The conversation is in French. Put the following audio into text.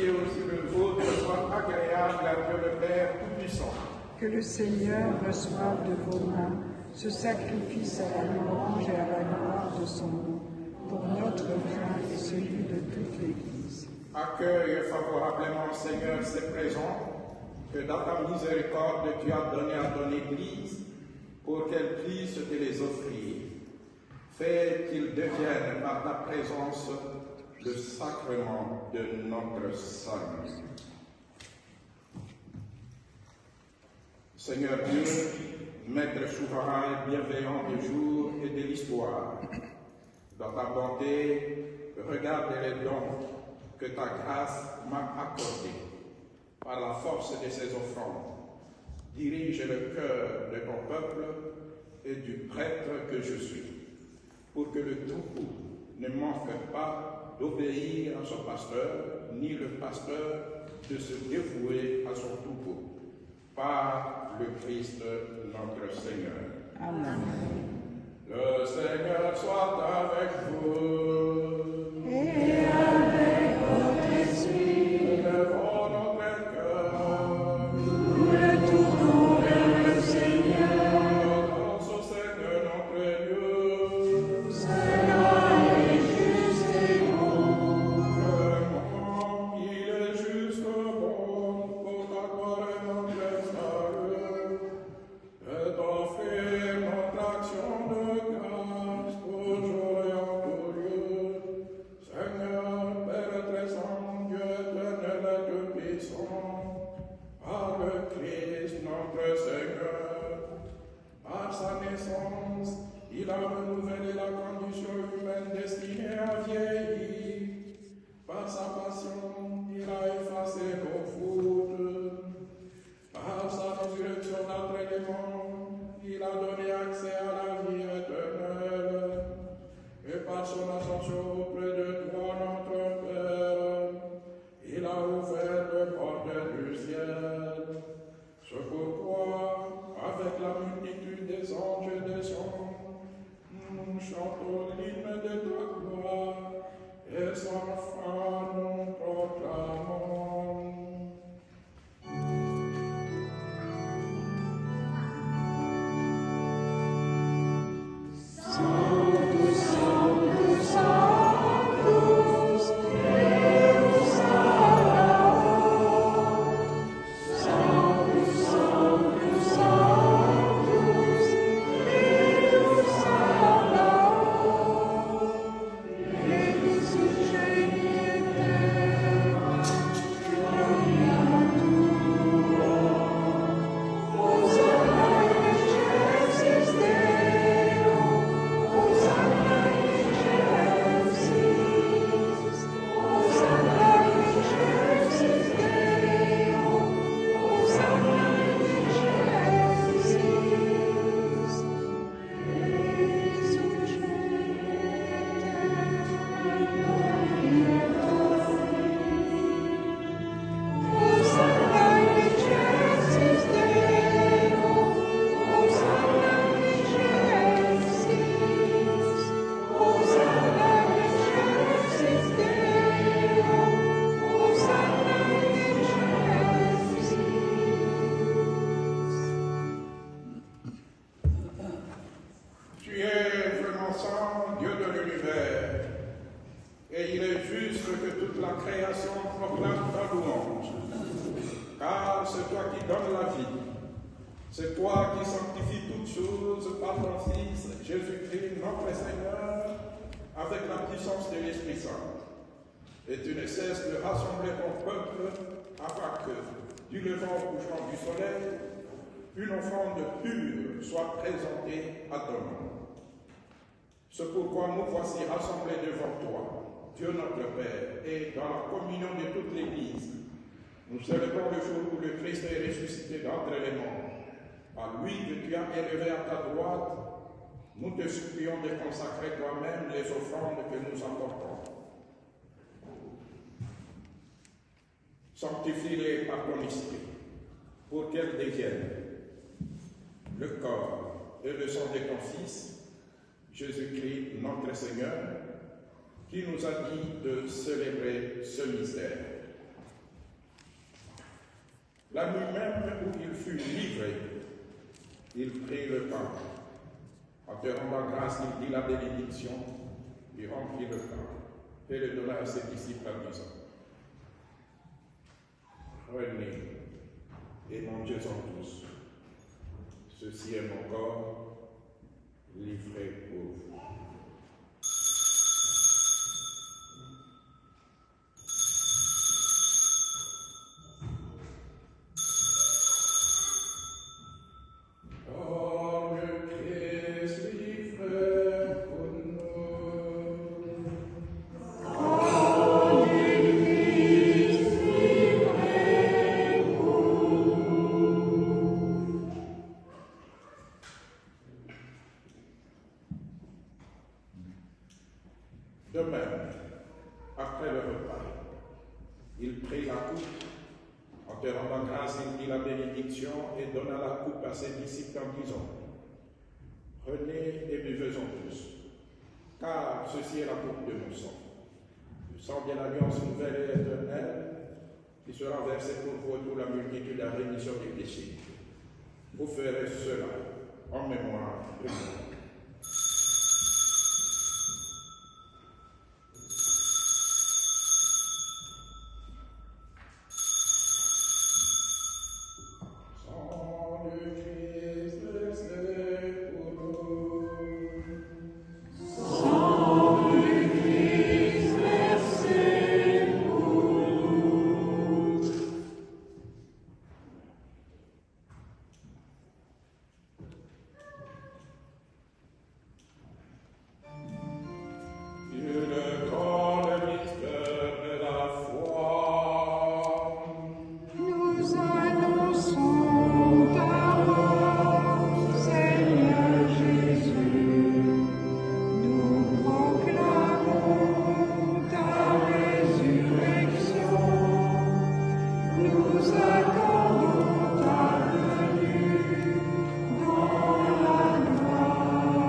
et aussi le vôtre soit agréable à Dieu le Père Tout-Puissant. Que le Seigneur reçoive de vos mains ce sacrifice à la louange et à la gloire de son nom, pour notre bien et celui de toute l'Église. Accueille favorablement, Seigneur, ces présents que dans ta miséricorde tu as donné à ton Église pour qu'elle puisse te les offrir. Fais qu'ils deviennent par ta présence le sacrement de notre salut. Seigneur Dieu, Maître souverain et bienveillant du jour et de l'histoire, dans ta bonté, regarde les dons que ta grâce m'a accordés par la force de ces offrandes. Dirige le cœur de ton peuple et du prêtre que je suis, pour que le troupeau ne manque pas d'obéir à son pasteur, ni le pasteur de se dévouer à son troupeau. Par le Christ notre Seigneur. Amen. Le Seigneur soit avec vous. Et avec votre esprit. Élevons notre cœur. Nous le tournons vers le Seigneur. Grâce au Seigneur notre Dieu. Cela est juste et bon. Vraiment, il est juste bon pour t'accorder notre salut et t'offrir notre action de grâce toujours et en tout lieu. Seigneur, Père très saint, Dieu éternel et tout-puissant, par le Christ notre Seigneur, par sa naissance, il a renouvelé la condition humaine destinée à vieillir. Par sa passion, il a effacé nos fautes. Par sa résurrection d'entre les morts, il a donné accès à la vie éternelle. Et par son ascension auprès de toi, notre Père, il a ouvert les portes du ciel. C'est pourquoi, avec la multitude des anges et des anges, nous chantons l'hymne de ta gloire, et sans fin nous proclamons. C'est toi qui sanctifies toutes choses par ton Fils, Jésus-Christ, notre Seigneur, avec la puissance de l'Esprit Saint. Et tu ne cesses de rassembler ton peuple afin que, du levant au couchant du soleil, une offrande pure soit présentée à ton nom. C'est pourquoi nous voici rassemblés devant toi, Dieu notre Père, et dans la communion de toute l'Église, nous célébrons le jour où le Christ est ressuscité d'entre les morts. À lui que tu as élevé à ta droite, nous te supplions de consacrer toi-même les offrandes que nous apportons. Sanctifie-les par ton esprit, pour qu'elles deviennent le corps et le sang de ton Fils, Jésus-Christ, notre Seigneur, qui nous a dit de célébrer ce mystère. La nuit même où il fut livré, il prit le pain. En te rendant grâce, il dit la bénédiction, il remplit le pain et le donna à ses disciples en disant, prenez et mangez-en tous. Ceci est mon corps livré pour vous. De même, après le repas, il prit la coupe, en te rendant grâce, il dit la bénédiction et donna la coupe à ses disciples en disant, prenez et buvez-en tous, car ceci est la coupe de mon sang. Le sang de l'alliance nouvelle et éternelle, qui sera versé pour vous pour la multitude de la rémission des péchés. Vous ferez cela en mémoire de moi. Nous